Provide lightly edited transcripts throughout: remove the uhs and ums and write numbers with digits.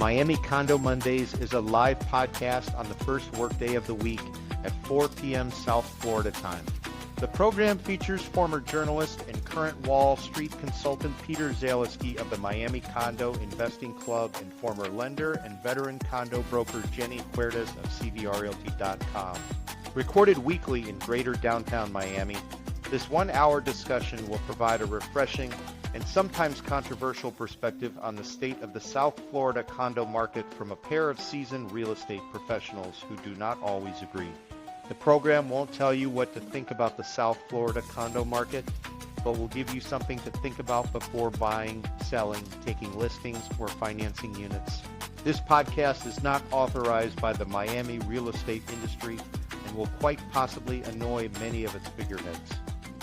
Miami Condo Mondays is a live podcast on the first workday of the week at 4 p.m. South Florida time. The program features former journalist and current Wall Street consultant Peter Zaleski of the Miami Condo Investing Club and former lender and veteran condo broker Jenny Huertas of CVRRealty.com. Recorded weekly in greater downtown Miami, this 1-hour discussion will provide a refreshing and sometimes controversial perspective on the state of the South Florida condo market from a pair of seasoned real estate professionals who do not always agree. The program won't tell you what to think about the South Florida condo market, but will give you something to think about before buying, selling, taking listings, or financing units. This podcast is not authorized by the Miami real estate industry and will quite possibly annoy many of its figureheads.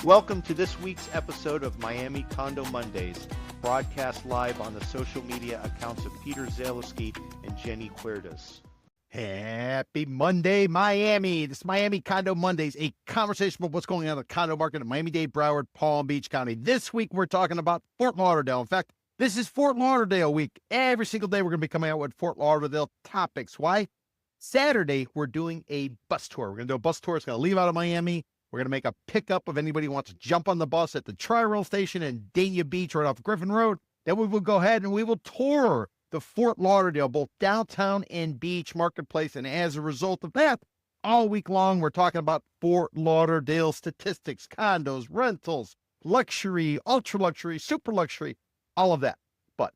Welcome to this week's episode of Miami Condo Mondays, broadcast live on the social media accounts of Peter Zaleski and Jenny Huertas. Happy Monday, Miami. This is Miami Condo Mondays, a conversation about what's going on in the condo market in Miami-Dade, Broward, Palm Beach County. This week, we're talking about Fort Lauderdale. In fact, this is Fort Lauderdale week. Every single day, we're going to be coming out with Fort Lauderdale topics. Why? Saturday, we're doing a bus tour. We're going to do a bus tour. It's going to leave out of Miami. We're going to make a pickup of anybody who wants to jump on the bus at the Tri-Rail station in Dania Beach right off Griffin Road. Then we will go ahead and we will tour the Fort Lauderdale, both downtown and beach marketplace. And as a result of that, all week long, we're talking about Fort Lauderdale statistics, condos, rentals, luxury, ultra luxury, super luxury, all of that. But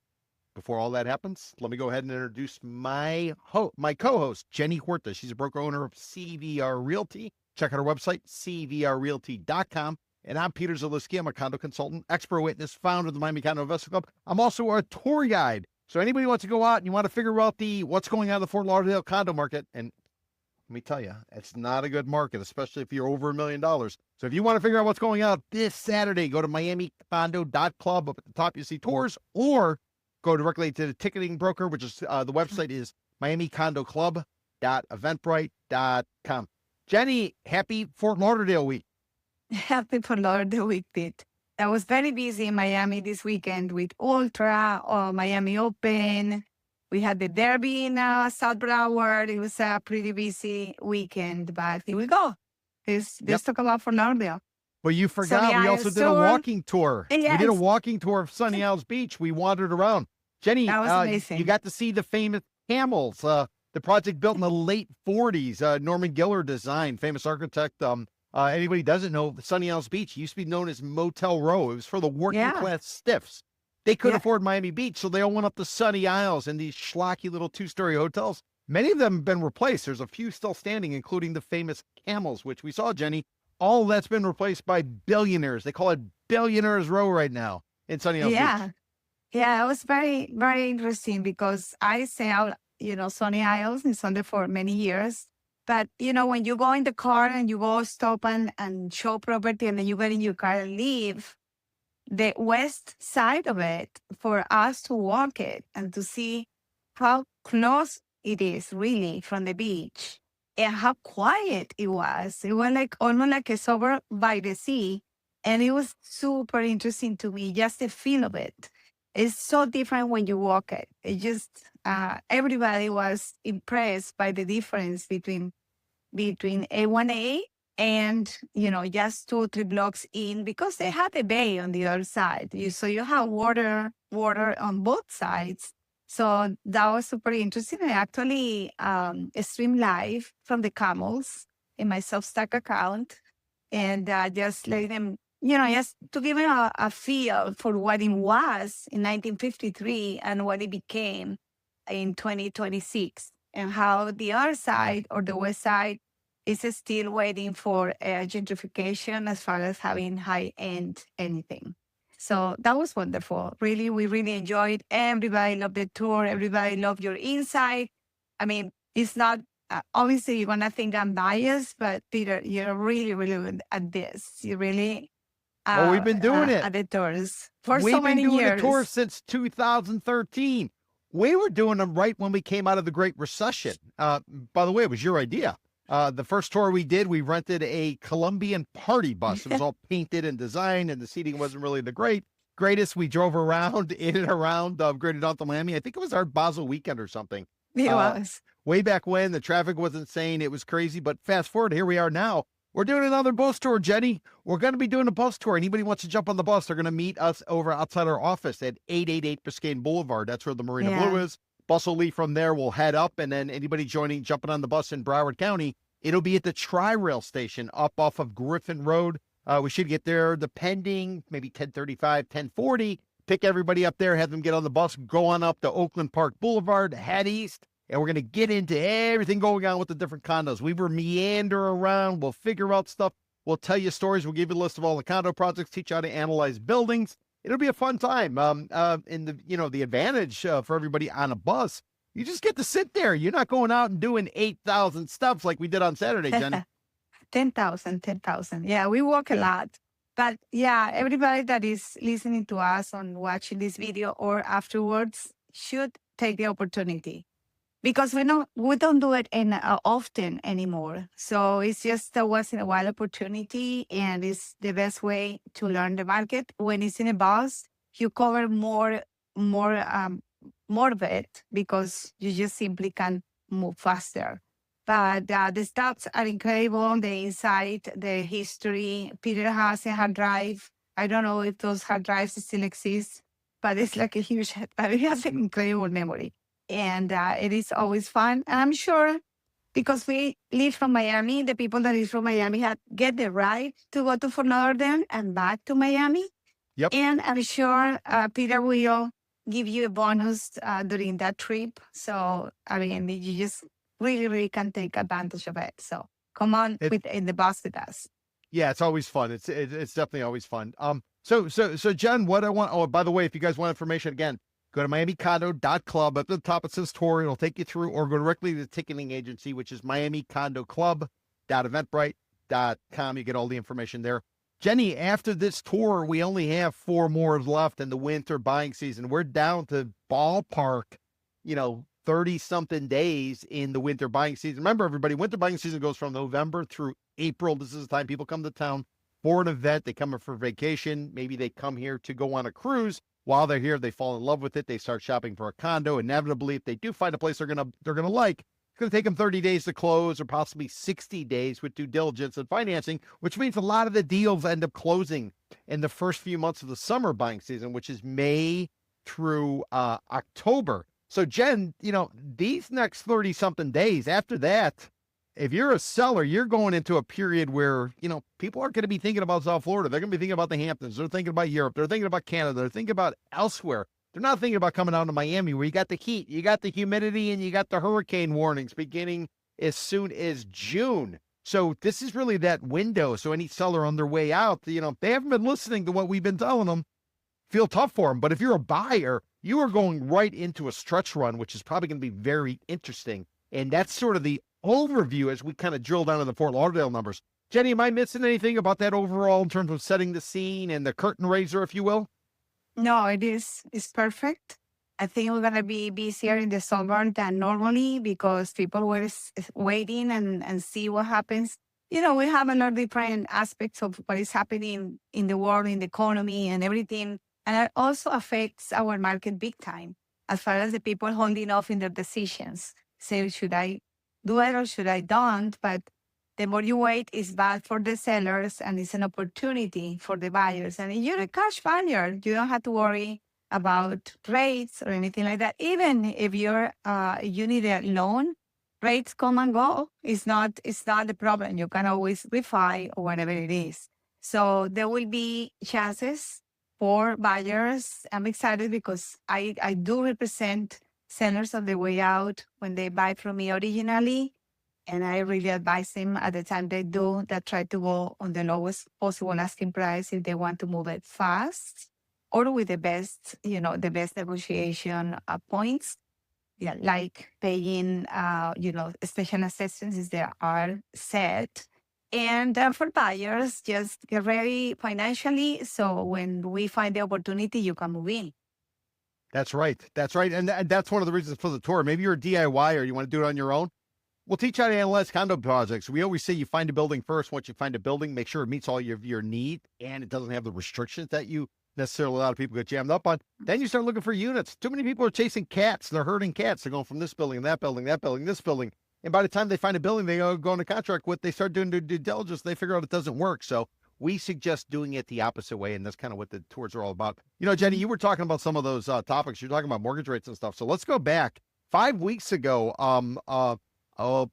before all that happens, let me go ahead and introduce my co-host, Jenny Huertas. She's a broker owner of CVR Realty. Check out our website, CVRRealty.com. And I'm Peter Zaleski. I'm a condo consultant, expert witness, founder of the Miami Condo Investing Club. I'm also a tour guide. So anybody who wants to go out and you want to figure out what's going on in the Fort Lauderdale condo market, and let me tell you, it's not a good market, especially if you're over $1 million. So if you want to figure out what's going on this Saturday, go to miamicondo.club. Up at the top, you see tours, or go directly to the ticketing broker, which is the website is miamicondoClub.eventbrite.com. Jenny, happy Fort Lauderdale week. Happy Fort Lauderdale week, Pete. I was very busy in Miami this weekend with Ultra or Miami Open. We had the Derby in South Broward. It was a pretty busy weekend, but here we go. Let's talk about Fort Lauderdale. Well, you forgot we also did a walking tour. Yes. We did a walking tour of Sunny Isles Beach. We wandered around. Jenny, that was amazing. You got to see the famous camels. The project built in the late 40s. Norman Giller design, famous architect. Anybody doesn't know, Sunny Isles Beach used to be known as Motel Row. It was for the working class stiffs. They couldn't afford Miami Beach, so they all went up to Sunny Isles in these schlocky little 2-story hotels. Many of them have been replaced. There's a few still standing, including the famous camels, which we saw, Jenny. All that's been replaced by billionaires. They call it Billionaires Row right now in Sunny Isles Beach. Yeah, it was very, very interesting because I sailed, Sunny Isles and Sunday for many years. But, when you go in the car and you go stop and show property and then you get in your car and leave, the west side of it, for us to walk it and to see how close it is really from the beach and how quiet it was. It was almost like it's over by the sea. And it was super interesting to me, just the feel of it. It's so different when you walk it. It just, everybody was impressed by the difference between A1A and, just 2 or 3 blocks in, because they had a bay on the other side. So you have water on both sides. So that was super interesting. I actually streamed live from the camels in my Substack account and just let them, just to give them a feel for what it was in 1953 and what it became in 2026, and how the other side or the west side is still waiting for gentrification as far as having high-end anything. So that was wonderful. Really, we really enjoyed. Everybody loved the tour. Everybody loved your insight. I mean, it's not, obviously you're going to think I'm biased, but Peter, you're really, really good at this. You really... we've been doing it. At the tours for so many years. We've been doing the tours since 2013. We were doing them right when we came out of the Great Recession. By the way, it was your idea. The first tour we did, we rented a Colombian party bus. It was all painted and designed, and the seating wasn't really the great. greatest. We drove around in and around Greater Downtown Miami. I think it was our Basel weekend or something. It was. Way back when the traffic was insane. It was crazy. But fast forward, here we are now. We're doing another bus tour, Jenny. We're going to be doing a bus tour. Anybody wants to jump on the bus, they're going to meet us over outside our office at 888 Biscayne Boulevard. That's where the Marina Blue is. Bus will leave from there. We'll head up, and then anybody jumping on the bus in Broward County, it'll be at the Tri-Rail station up off of Griffin Road. We should get there depending, maybe 10:35, 10:40. Pick everybody up there, have them get on the bus, go on up to Oakland Park Boulevard, head east, and we're going to get into everything going on with the different condos. We will meander around. We'll figure out stuff. We'll tell you stories. We'll give you a list of all the condo projects, teach you how to analyze buildings. It'll be a fun time. And the advantage for everybody on a bus, you just get to sit there. You're not going out and doing 8,000 steps like we did on Saturday, Jen. 10,000. Yeah, we walk a lot. But yeah, everybody that is listening to us and watching this video or afterwards should take the opportunity, because we don't do it often anymore. So it's just a once in a while opportunity, and it's the best way to learn the market. When it's in a bus, you cover more of it because you just simply can move faster. But the stats are incredible. The insight, the history. Peter has a hard drive. I don't know if those hard drives still exist, but it's like a huge, it has an incredible memory. And it is always fun. And I'm sure because we live from Miami, the people that live from Miami get the right to go to Fort Lauderdale and back to Miami. Yep. And I'm sure Peter will give you a bonus during that trip. So, I mean, you just really can take advantage of it. So come on in the bus with us. Yeah, it's always fun. It's definitely always fun. So Jen, what I want, oh, by the way, if you guys want information, again, go to miamicondo.club. At the top, it says tour. It'll take you through, or go directly to the ticketing agency, which is miamicondoclub.eventbrite.com. You get all the information there. Jenny, after this tour, we only have 4 more left in the winter buying season. We're down to ballpark, 30-something days in the winter buying season. Remember, everybody, winter buying season goes from November through April. This is the time people come to town for an event. They come here for vacation. Maybe they come here to go on a cruise. While they're here, they fall in love with it. They start shopping for a condo. Inevitably, if they do find a place they're gonna like, it's going to take them 30 days to close, or possibly 60 days with due diligence and financing, which means a lot of the deals end up closing in the first few months of the summer buying season, which is May through October. So, Jen, these next 30-something days, after that, if you're a seller, you're going into a period where, people aren't going to be thinking about South Florida. They're going to be thinking about the Hamptons. They're thinking about Europe. They're thinking about Canada. They're thinking about elsewhere. They're not thinking about coming down to Miami, where you got the heat, you got the humidity, and you got the hurricane warnings beginning as soon as June. So this is really that window. So any seller on their way out, they haven't been listening to what we've been telling them, feel tough for them. But if you're a buyer, you are going right into a stretch run, which is probably going to be very interesting. And that's sort of the overview as we kind of drill down to the Fort Lauderdale numbers. Jenny, am I missing anything about that overall in terms of setting the scene and the curtain raiser, if you will? No, it's perfect. I think we're going to be busier in the summer than normally because people were waiting and see what happens. We have a lot of different aspects of what is happening in the world, in the economy and everything. And it also affects our market big time as far as the people holding off in their decisions. Say, should I do it or should I don't? But the more you wait, it's bad for the sellers and it's an opportunity for the buyers. And if you're a cash buyer, you don't have to worry about rates or anything like that. Even if you need a loan, rates come and go. It's not the problem. You can always refi or whatever it is. So there will be chances for buyers. I'm excited because I do represent sellers on the way out when they buy from me originally. And I really advise them at the time they do that, try to go on the lowest possible asking price if they want to move it fast or with the best negotiation points. Yeah, like paying, special assistance that are set. And for buyers, just get ready financially. So when we find the opportunity, you can move in. That's right. And that's one of the reasons for the tour. Maybe you're a DIY or you want to do it on your own. We'll teach you how to analyze condo projects. We always say you find a building first. Once you find a building, make sure it meets all your need and it doesn't have the restrictions that you necessarily a lot of people get jammed up on. Then you start looking for units. Too many people are chasing cats. They're herding cats. They're going from this building, that building, that building, this building. And by the time they find a building they go into contract with, they start doing their due diligence. They figure out it doesn't work. So we suggest doing it the opposite way. And that's kind of what the tours are all about. You know, Jenny, you were talking about some of those topics. You're talking about mortgage rates and stuff. So let's go back 5 weeks ago, a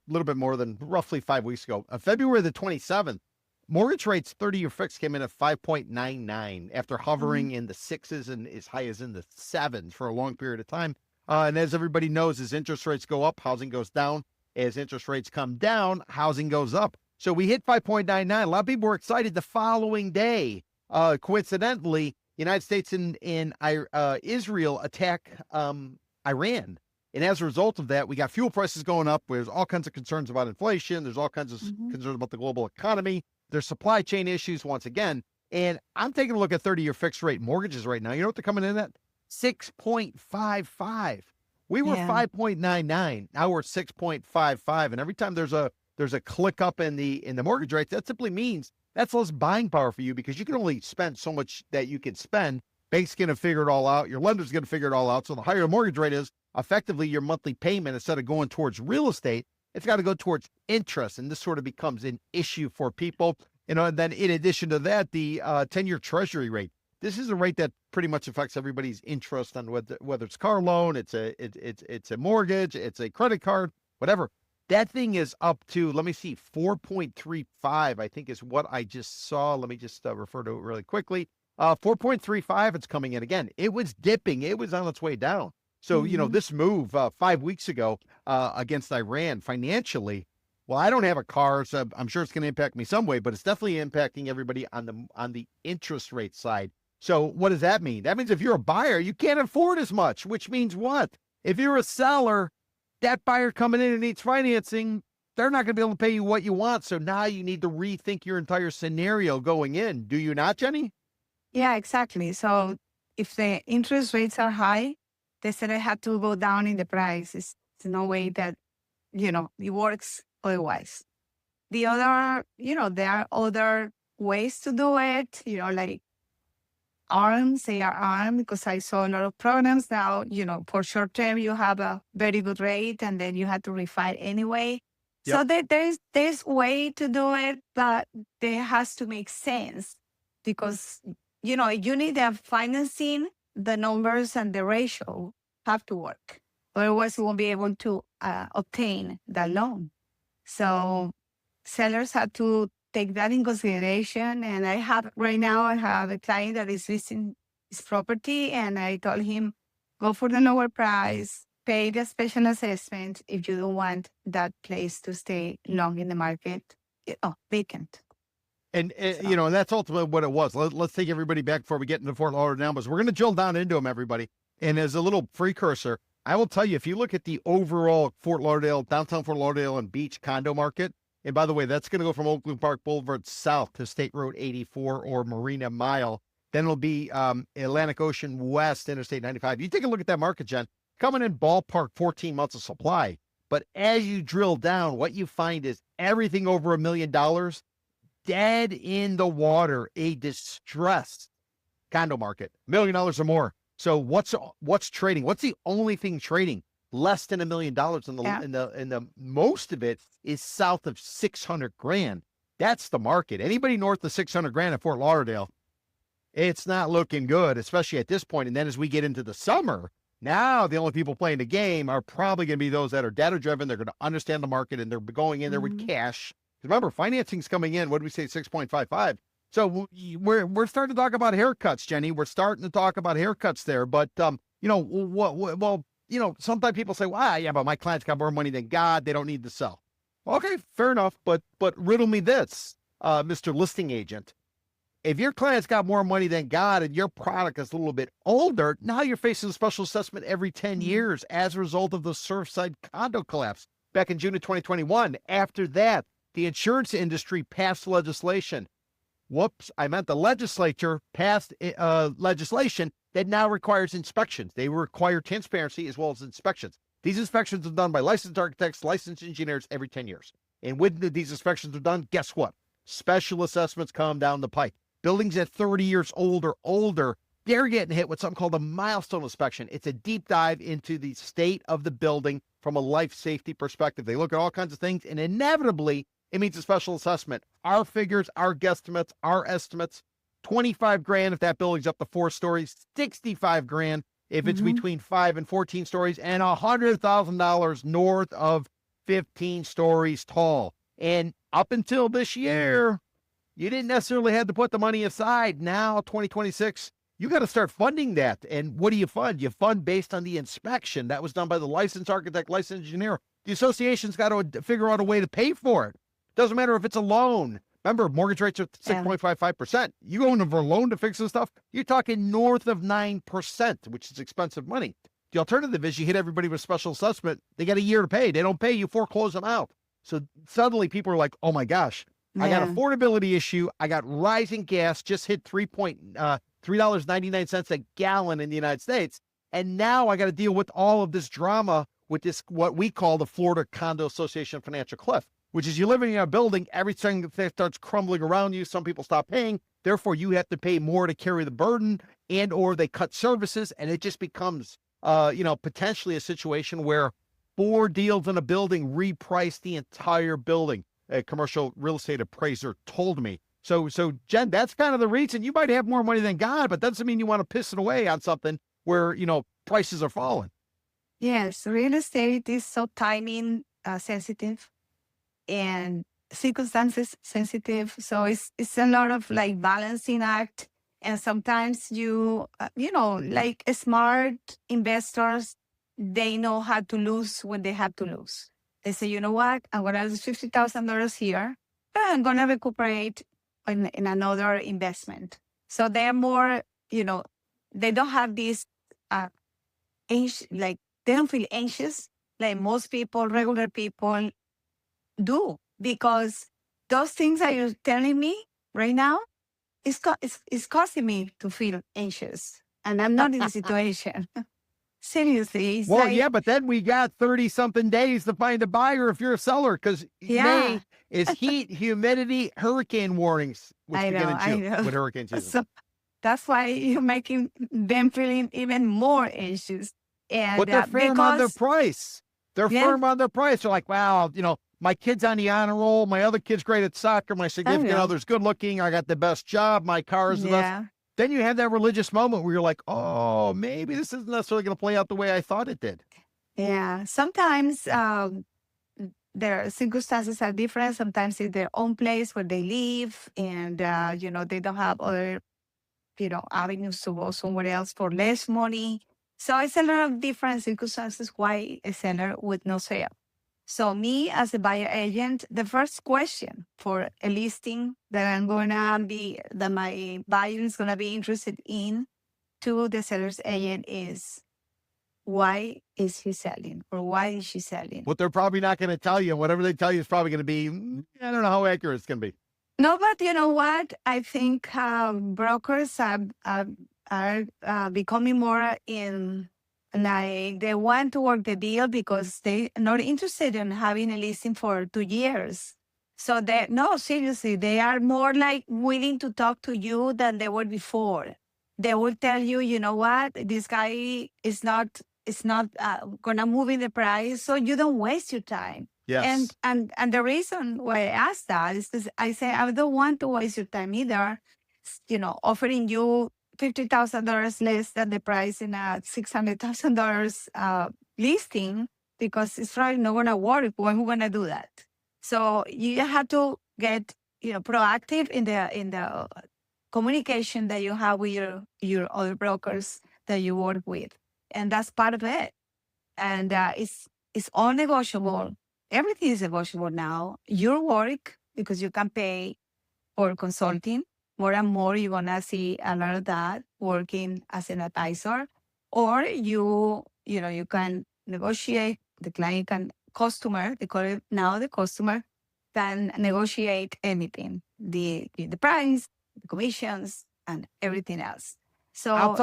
little bit more than roughly 5 weeks ago, February the 27th, mortgage rates 30-year fixed came in at 5.99 after hovering in the sixes and as high as in the sevens for a long period of time. And as everybody knows, as interest rates go up, housing goes down. As interest rates come down, housing goes up. So we hit 5.99. A lot of people were excited the following day. Coincidentally, United States and Israel attack Iran. And as a result of that, we got fuel prices going up. There's all kinds of concerns about inflation. There's all kinds of concerns about the global economy. There's supply chain issues once again. And I'm taking a look at 30-year fixed rate mortgages right now. You know what they're coming in at? 6.55. We were 5.99. Now we're 6.55. And every time there's a click up in the mortgage rates, that simply means that's less buying power for you because you can only spend so much that you can spend. Bank's going to figure it all out. Your lender's going to figure it all out. So the higher the mortgage rate is, effectively your monthly payment, instead of going towards real estate, it's got to go towards interest. And this sort of becomes an issue for people. You know, and then in addition to that, the 10-year treasury rate. This is a rate that pretty much affects everybody's interest on whether it's car loan, it's a mortgage, it's a credit card, whatever. That thing is up to, let me see, 4.35, I think is what I just saw. Let me just refer to it really quickly. 4.35, it's coming in again. It was dipping. It was on its way down. So, you know, this move 5 weeks ago against Iran financially, well, I don't have a car, so I'm sure it's going to impact me some way, but it's definitely impacting everybody on the interest rate side. So what does that mean? That means if you're a buyer, you can't afford as much, which means what? If you're a seller, that buyer coming in and needs financing, they're not going to be able to pay you what you want. So now you need to rethink your entire scenario going in. Do you not, Jenny? Yeah, exactly. So if the interest rates are high, they said I had to go down in the price. It's no way that, you know, it works otherwise. The other, you know, there are other ways to do it, you know, like ARMs, they are ARM, because I saw a lot of programs now, you know, for short term, you have a very good rate and then you have to refi anyway. Yep. So there's way to do it, but there has to make sense because, you know, you need the financing, the numbers and the ratio have to work. Otherwise, you won't be able to obtain that loan. So sellers have to take that in consideration. And right now I have a client that is listing his property and I told him, go for the lower price, pay the special assessment if you don't want that place to stay long in the market, vacant. And you know, and that's ultimately what it was. Let's take everybody back before we get into Fort Lauderdale numbers. We're going to drill down into them, everybody. And as a little precursor, I will tell you, if you look at the overall Fort Lauderdale, downtown Fort Lauderdale and beach condo market, and by the way, that's going to go from Oakland Park Boulevard south to State Road 84 or Marina Mile. Then it'll be Atlantic Ocean West, Interstate 95. You take a look at that market, Jen, coming in ballpark 14 months of supply. But as you drill down, what you find is everything over $1 million, dead in the water, a distressed condo market, $1 million or more. So what's trading? What's the only thing trading? Less than $1 million in the most of it is south of 600 grand. That's the market. Anybody north of 600 grand at Fort Lauderdale, it's not looking good, especially at this point. And then as we get into the summer, now the only people playing the game are probably going to be those that are data driven. They're going to understand the market and they're going in there with cash. Remember, financing's coming in. What did we say? 6.55. So we're starting to talk about haircuts, Jenny. We're starting to talk about haircuts there. But you know, well, you know, sometimes people say, well, yeah, but my client's got more money than God. They don't need to sell. Okay, fair enough. But riddle me this, Mr. Listing Agent. If your client's got more money than God and your product is a little bit older, now you're facing a special assessment every 10 years as a result of the Surfside condo collapse back in June of 2021. After that, the insurance industry passed legislation. Whoops, I meant the legislature passed legislation that now requires inspections. They require transparency as well as inspections. These inspections are done by licensed architects, licensed engineers every 10 years. And when these inspections are done, guess what? Special assessments come down the pike. Buildings at 30 years old or older, they're getting hit with something called a milestone inspection. It's a deep dive into the state of the building from a life safety perspective. They look at all kinds of things, and inevitably, it means a special assessment. Our figures, our guesstimates, our estimates, 25 grand if that building's up to 4 stories, 65 grand if it's between 5 and 14 stories, and $100,000 north of 15 stories tall. And up until this year, you didn't necessarily have to put the money aside. Now, 2026, you got to start funding that. And what do you fund? You fund based on the inspection that was done by the licensed architect, licensed engineer. The association's got to figure out a way to pay for it. Doesn't matter if it's a loan. Remember, mortgage rates are 6.55%. You go in for a loan to fix this stuff, you're talking north of 9%, which is expensive money. The alternative is you hit everybody with special assessment. They got a year to pay. They don't pay, you foreclose them out. So suddenly people are like, oh my gosh, I got affordability issue. I got rising gas, just hit $3.99 a gallon in the United States. And now I got to deal with all of this drama with this, what we call the Florida Condo Association financial cliff, which is you live in a building, everything starts crumbling around you. Some people stop paying. Therefore, you have to pay more to carry the burden, and or they cut services. And it just becomes, potentially a situation where 4 deals in a building reprice the entire building. A commercial real estate appraiser told me. So Jen, that's kind of the reason. You might have more money than God, but that doesn't mean you want to piss it away on something where, prices are falling. Yes, real estate is so timing sensitive and circumstances sensitive. So it's a lot of like balancing act. And sometimes like smart investors, they know how to lose when they have to lose. They say, you know what, I'm going to lose $50,000 here, but I'm going to recuperate in another investment. So they're more, they don't have this, they don't feel anxious like most people, regular people do, because those things that you're telling me right now, it's causing me to feel anxious. And I'm not in the situation. Seriously. Yeah, but then we got 30-something days to find a buyer if you're a seller, because May is heat, humidity, hurricane warnings, which begin in June with hurricane season. So that's why you're making them feeling even more anxious. And, but they're firm on their price. They're firm on their price. They're like, wow, my kid's on the honor roll. My other kid's great at soccer. My significant other's good looking. I got the best job. My car is the best. Then you have that religious moment where you're like, oh, maybe this isn't necessarily going to play out the way I thought it did. Yeah. Sometimes their circumstances are different. Sometimes it's their own place where they live and, they don't have other, avenues to go somewhere else for less money. So it's a lot of different circumstances why a seller would not sell. So me as a buyer agent, the first question for a listing that my buyer is going to be interested in to the seller's agent is, why is he selling or why is she selling? What they're probably not going to tell you, whatever they tell you is probably going to be, I don't know how accurate it's going to be. No, but you know what? I think brokers are becoming more in, like, they want to work the deal because they're not interested in having a listing for 2 years. So seriously, they are more like willing to talk to you than they were before. They will tell you, you know what, this guy is not gonna move in the price, so you don't waste your time. Yes. And the reason why I asked that is because I say I don't want to waste your time either. Offering you $50,000 less than the price in a $600,000 listing, because it's probably not going to work when we're going to do that. So you have to get proactive in the communication that you have with your other brokers that you work with, and that's part of it. And it's all negotiable. Everything is negotiable now. Your work, because you can pay for consulting. More and more, you're going to see a lot of that working as an advisor. Or you can negotiate, they call it now, the customer can negotiate anything, the price, the commissions, and everything else. So I'll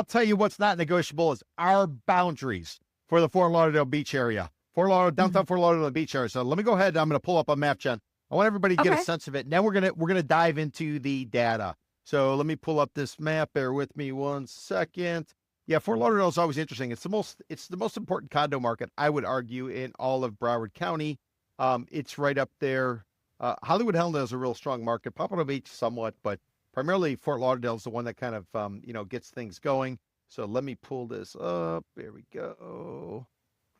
tell you what's not negotiable is our boundaries for the Fort Lauderdale beach area. Downtown Fort Lauderdale beach area. So let me go ahead. I'm going to pull up a map, Jen. I want everybody to get a sense of it. Now we're gonna dive into the data. So let me pull up this map. Bear with me 1 second. Yeah, Fort Lauderdale is always interesting. It's the most important condo market, I would argue, in all of Broward County. It's right up there. Hollywood Helena is a real strong market. Pompano Beach somewhat, but primarily Fort Lauderdale is the one that kind of gets things going. So let me pull this up. There we go.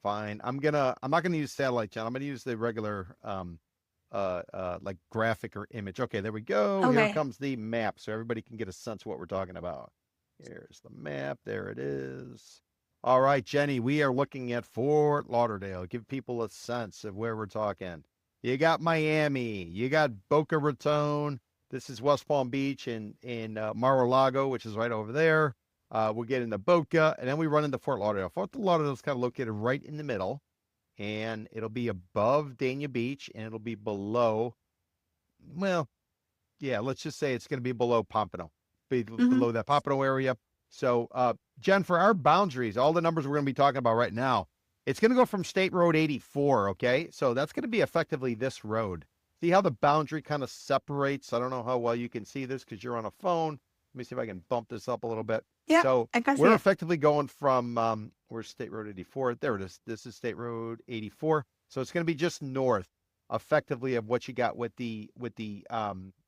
Fine. I'm not gonna use satellite, John. I'm gonna use the regular like graphic or image. Okay, there we go. Here Okay. comes the map, so everybody can get a sense of what we're talking about. Here's the map. There it is. All right, Jenny, we are looking at Fort Lauderdale. Give people a sense of where we're talking. You got Miami. You got Boca Raton. This is West Palm Beach in Mar-a-Lago, which is right over there. We'll get into Boca, and then we run into Fort Lauderdale. Fort Lauderdale is kind of located right in the middle, and it'll be above Dania Beach, and it'll be below, well, yeah, let's just say it's going to be below Pompano, below that Pompano area. So, Jen, for our boundaries, all the numbers we're going to be talking about right now, it's going to go from State Road 84, okay? So that's going to be effectively this road. See how the boundary kind of separates? I don't know how well you can see this because you're on a phone. Let me see if I can bump this up a little bit. Yeah, so I can see we're it. effectively going from, where's State Road 84? There it is. This is State Road 84. So it's going to be just north, effectively, of what you got with the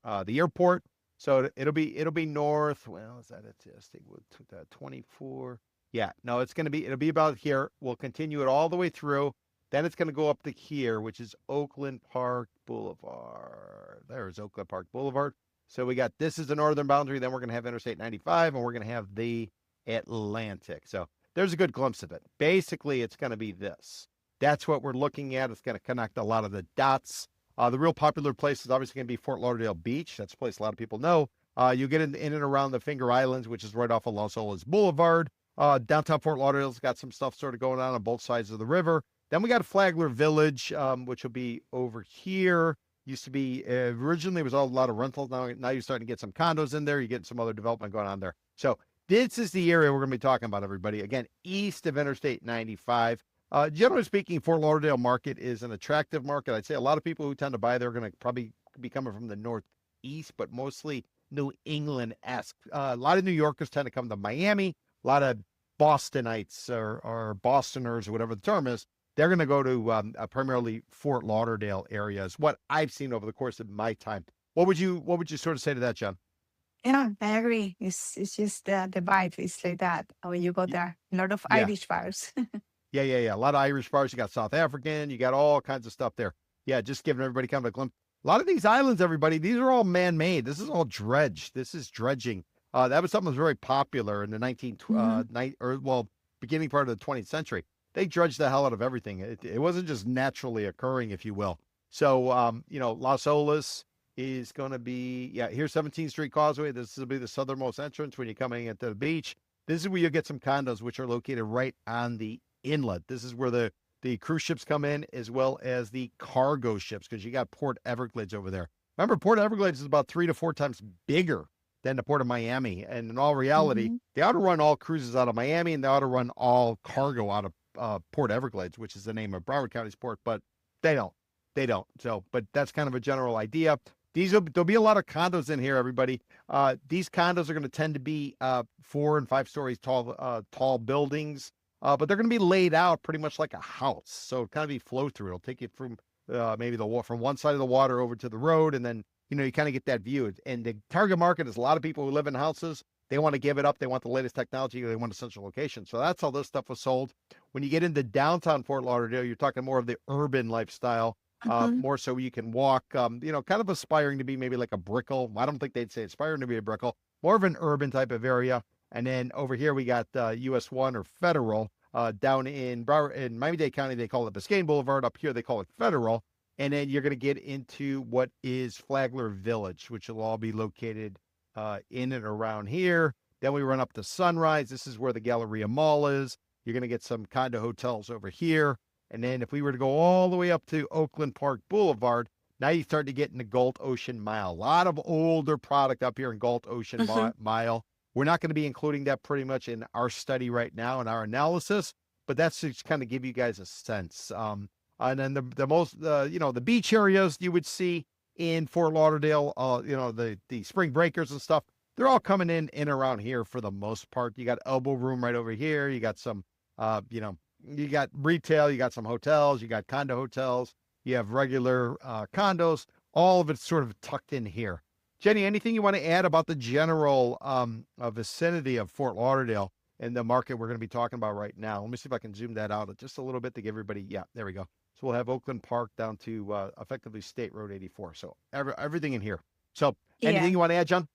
airport. So it'll be north. Well, is that it? State Road 24. Yeah, no, it'll be about here. We'll continue it all the way through. Then it's going to go up to here, which is Oakland Park Boulevard. There's Oakland Park Boulevard. So we got, this is the northern boundary. Then we're going to have Interstate 95, and we're going to have the Atlantic. So there's a good glimpse of it. Basically, it's going to be this. That's what we're looking at. It's going to connect a lot of the dots. The real popular place is obviously going to be Fort Lauderdale Beach. That's a place a lot of people know. You get in and around the Finger Islands, which is right off of Los Olas Boulevard. Downtown Fort Lauderdale's got some stuff sort of going on both sides of the river. Then we got Flagler Village, which will be over here. Used to be, originally it was all a lot of rentals. Now you're starting to get some condos in there. You're getting some other development going on there. So this is the area we're going to be talking about, everybody. Again, east of Interstate 95. Generally speaking, Fort Lauderdale market is an attractive market. I'd say a lot of people who tend to buy there are going to probably be coming from the northeast, but mostly New England-esque. A lot of New Yorkers tend to come to Miami. A lot of Bostonites or Bostoners or whatever the term is, they're going to go to primarily Fort Lauderdale area is what I've seen over the course of my time. What would you sort of say to that, John? Yeah, I agree. It's just the vibe is like that when you go there. A lot of Irish bars. Yeah. A lot of Irish bars. You got South African. You got all kinds of stuff there. Yeah, just giving everybody kind of a glimpse. A lot of these islands, everybody, these are all man-made. This is all dredged. This is dredging. That was something that was very popular in the beginning part of the 20th century. They dredged the hell out of everything. It wasn't just naturally occurring, if you will. So, Los Olas is going to be, here's 17th Street Causeway. This will be the southernmost entrance when you're coming into the beach. This is where you'll get some condos, which are located right on the inlet. This is where the cruise ships come in, as well as the cargo ships, because you got Port Everglades over there. Remember, Port Everglades is about 3 to 4 times bigger than the Port of Miami. And in all reality, they ought to run all cruises out of Miami, and they ought to run all cargo out of Port Everglades, which is the name of Broward County's port, but they don't. So, but that's kind of a general idea. There'll be a lot of condos in here, everybody. These condos are going to tend to be 4 and 5 stories tall buildings, but they're going to be laid out pretty much like a house. So it'll kind of be flow through. It'll take you from maybe from one side of the water over to the road, and then you kind of get that view. And the target market is a lot of people who live in houses. They want to give it up. They want the latest technology. They want a central location. So that's how this stuff was sold. When you get into downtown Fort Lauderdale, you're talking more of the urban lifestyle, more so you can walk, kind of aspiring to be maybe like a Brickell. I don't think they'd say aspiring to be a Brickell, more of an urban type of area. And then over here, we got US 1 or Federal down in Miami-Dade County. They call it Biscayne Boulevard. Up here, they call it Federal. And then you're going to get into what is Flagler Village, which will all be located in and around here. Then we run up to Sunrise. This is where the Galleria Mall is. You're going to get some condo hotels over here. And then if we were to go all the way up to Oakland Park Boulevard, now you start to get into Galt Ocean Mile. A lot of older product up here in Galt Ocean Mile. We're not going to be including that pretty much in our study right now in our analysis, but that's to kind of give you guys a sense. And then the beach areas you would see in Fort Lauderdale, the spring breakers and stuff, they're all coming in around here for the most part. You got elbow room right over here. You got some, you got retail, you got some hotels, you got condo hotels, you have regular condos. All of it's sort of tucked in here. Jenny, anything you want to add about the general vicinity of Fort Lauderdale and the market we're going to be talking about right now? Let me see if I can zoom that out just a little bit to give everybody. Yeah, there we go. So we'll have Oakland Park down to effectively State Road 84. So everything in here. So anything you want to add, John?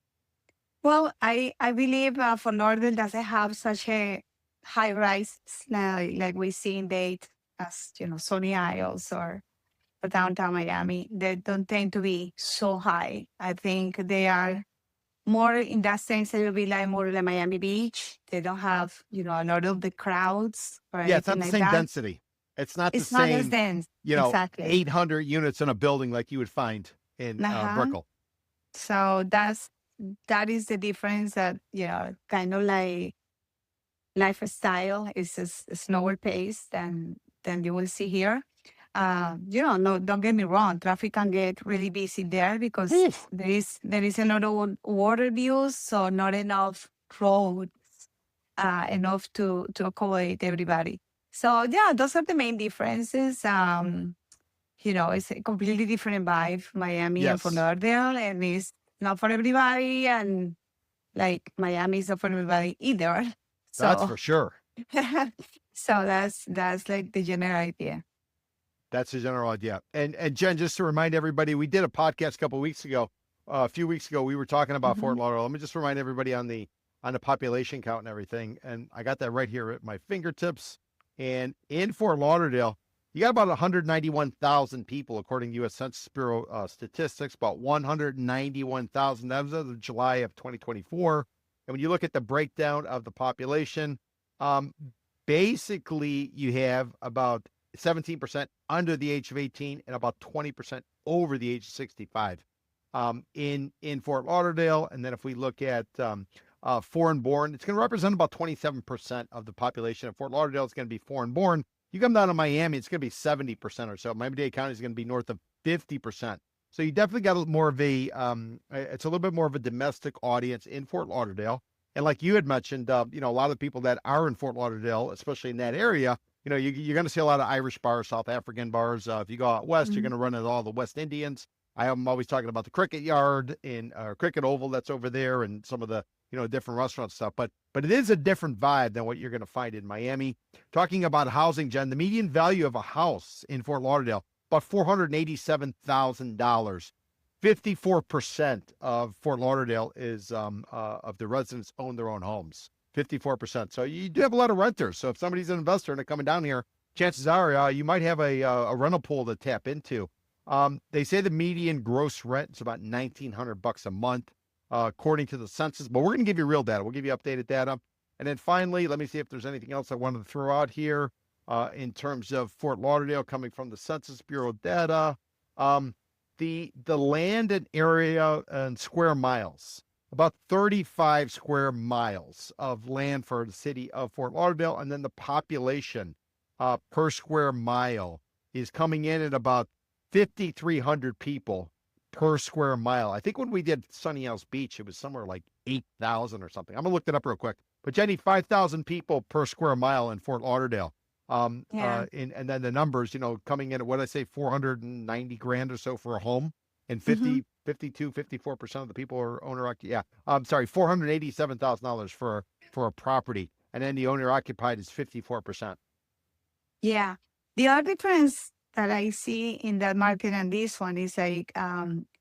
Well, I believe Fort Lauderdale doesn't have such a high rise like we see in Dade, as Sunny Isles or downtown Miami. They don't tend to be so high. I think they are more in that sense. It will be like more like Miami Beach. They don't have a lot of the crowds or Yeah, it's not anything the like same that. density. It's not It's the not as same, dense. Exactly. 800 units in a building like you would find in Brickell. So that is the difference, that kind of like lifestyle is a slower pace than you will see here. No, don't get me wrong. Traffic can get really busy there because there is a lot of water views, so not enough roads, enough to accommodate everybody. So yeah, those are the main differences. It's a completely different vibe, Miami and Fort Yes. Lauderdale, and it's not for everybody, and like Miami is not for everybody either. So That's for sure. so that's like the general idea. That's the general idea. And Jen, just to remind everybody, we did a podcast a few weeks ago. We were talking about Fort Lauderdale. Let me just remind everybody on the population count and everything. And I got that right here at my fingertips. And in Fort Lauderdale, you got about 191,000 people, according to U.S. Census Bureau statistics, about 191,000. That was as of July of 2024. And when you look at the breakdown of the population, basically you have about 17% under the age of 18 and about 20% over the age of 65 in Fort Lauderdale. And then if we look at foreign born, it's going to represent about 27% of the population of Fort Lauderdale. It's going to be foreign born. You come down to Miami, it's going to be 70% or so. Miami-Dade County is going to be north of 50%. So you definitely got more of it's a little bit more of a domestic audience in Fort Lauderdale. And like you had mentioned, a lot of the people that are in Fort Lauderdale, especially in that area, you're going to see a lot of Irish bars, South African bars. If you go out west, you're going to run into all the West Indians. I'm always talking about the Cricket Yard and Cricket Oval that's over there, and some of the different restaurant stuff. But it is a different vibe than what you're going to find in Miami. Talking about housing, Jen, the median value of a house in Fort Lauderdale, about $487,000. 54% of Fort Lauderdale is of the residents own their own homes. 54%. So you do have a lot of renters. So if somebody's an investor and they're coming down here, chances are you might have a rental pool to tap into. They say the median gross rent is about $1,900 a month, according to the census. But we're going to give you real data. We'll give you updated data. And then finally, let me see if there's anything else I wanted to throw out here in terms of Fort Lauderdale coming from the Census Bureau data. The land and area and square miles, about 35 square miles of land for the city of Fort Lauderdale. And then the population per square mile is coming in at about 5,300 people per square mile. I think when we did Sunny Isles Beach, it was somewhere like 8,000 or something. I'm going to look that up real quick. But Jenny, 5,000 people per square mile in Fort Lauderdale. And then the numbers, coming in at, what did I say, 490 grand or so for a home, and 54% of the people are owner occupied. Yeah, I'm sorry, $487,000 for a property, and then the owner occupied is 54%. Yeah, the other difference that I see in that market and this one is like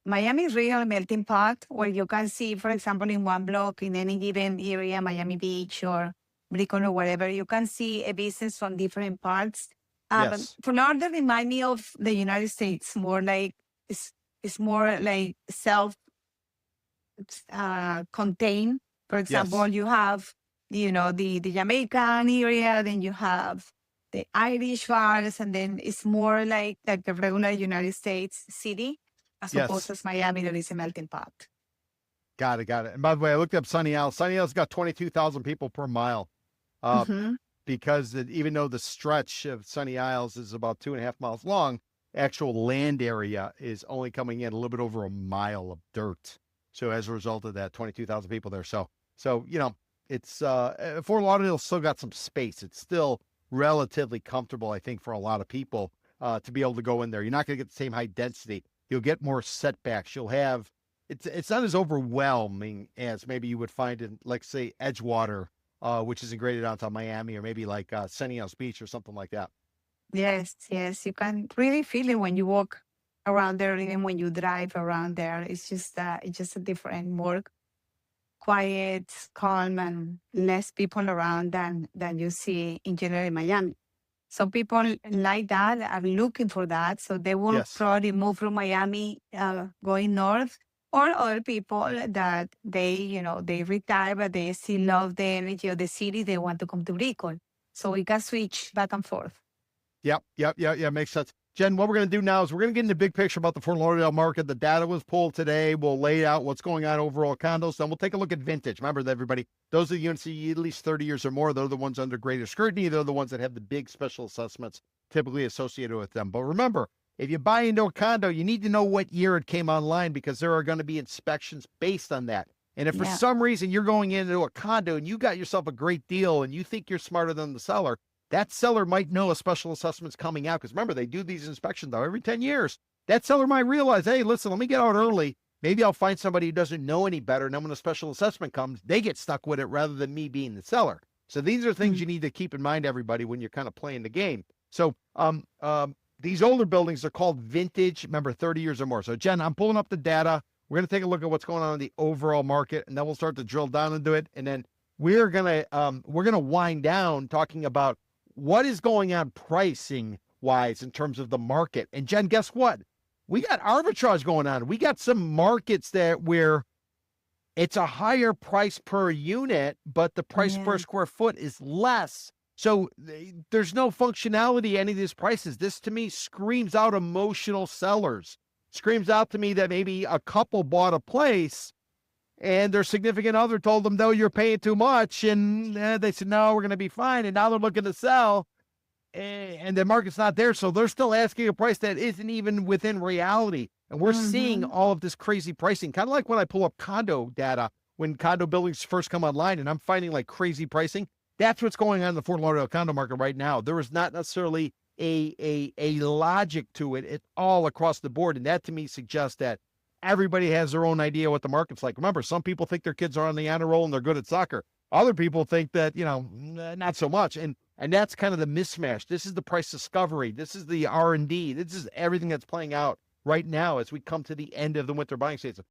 Miami is real melting pot, where you can see, for example, in one block in any given area, Miami Beach or Brickell or whatever, you can see a business from different parts. Yes. Fort Lauderdale remind me of the United States, more like it's more like self contained. For example, you have the Jamaican area, then you have the Irish bars, and then it's more like the regular United States city, as opposed to Miami, that is a melting pot. Got it. And by the way, I looked up Sunny Isles. Sunny Isles got 22,000 people per mile. Because even though the stretch of Sunny Isles is about 2.5 miles long, actual land area is only coming in a little bit over a mile of dirt. So as a result of that, 22,000 people there. So it's Fort Lauderdale still got some space. It's still relatively comfortable, I think, for a lot of people to be able to go in there. You're not going to get the same high density. You'll get more setbacks. You'll have it's not as overwhelming as maybe you would find in, like, say, Edgewater, which is in greater downtown Miami, or maybe like Sunny House Beach or something like that. Yes, yes, you can really feel it when you walk around there, even when you drive around there. It's just a different, more quiet, calm, and less people around than you see in general in Miami. So people like that are looking for that. So they will Yes. probably move from Miami, going north, or other people that they retire, but they still love the energy of the city. They want to come to Recon. So we can switch back and forth. Yep. Makes sense. Jen, what we're going to do now is we're going to get in the big picture about the Fort Lauderdale market. The data was pulled today. We'll lay out what's going on overall condos. Then we'll take a look at vintage. Remember that, everybody, those are the units that you at least 30 years or more. They're the ones under greater scrutiny. They're the ones that have the big special assessments typically associated with them. But remember, if you buy into a condo, you need to know what year it came online, because there are going to be inspections based on that. And if for some reason you're going into a condo and you got yourself a great deal and you think you're smarter than the seller, that seller might know a special assessment's coming out. Because remember, they do these inspections though every 10 years. That seller might realize, hey, listen, let me get out early. Maybe I'll find somebody who doesn't know any better. And then when a special assessment comes, they get stuck with it rather than me being the seller. So these are things you need to keep in mind, everybody, when you're kind of playing the game. So these older buildings are called vintage, remember, 30 years or more. So Jen, I'm pulling up the data. We're going to take a look at what's going on in the overall market, and then we'll start to drill down into it. And then we're going to wind down talking about what is going on pricing wise in terms of the market. And Jen, guess what? We got arbitrage going on. We got some markets that where it's a higher price per unit, but the price per square foot is less. So there's no functionality any of these prices. This to me screams out emotional sellers. Screams out to me that maybe a couple bought a place and their significant other told them, no, you're paying too much. And they said, no, we're going to be fine. And now they're looking to sell and the market's not there. So they're still asking a price that isn't even within reality. And we're seeing all of this crazy pricing, kind of like when I pull up condo data, when condo buildings first come online and I'm finding like crazy pricing. That's what's going on in the Fort Lauderdale condo market right now. There is not necessarily a logic to it. It's all across the board. And that to me suggests that everybody has their own idea what the market's like. Remember, some people think their kids are on the honor roll and they're good at soccer. Other people think that, not so much. And that's kind of the mismatch. This is the price discovery. This is the R&D. This is everything that's playing out right now as we come to the end of the winter buying season.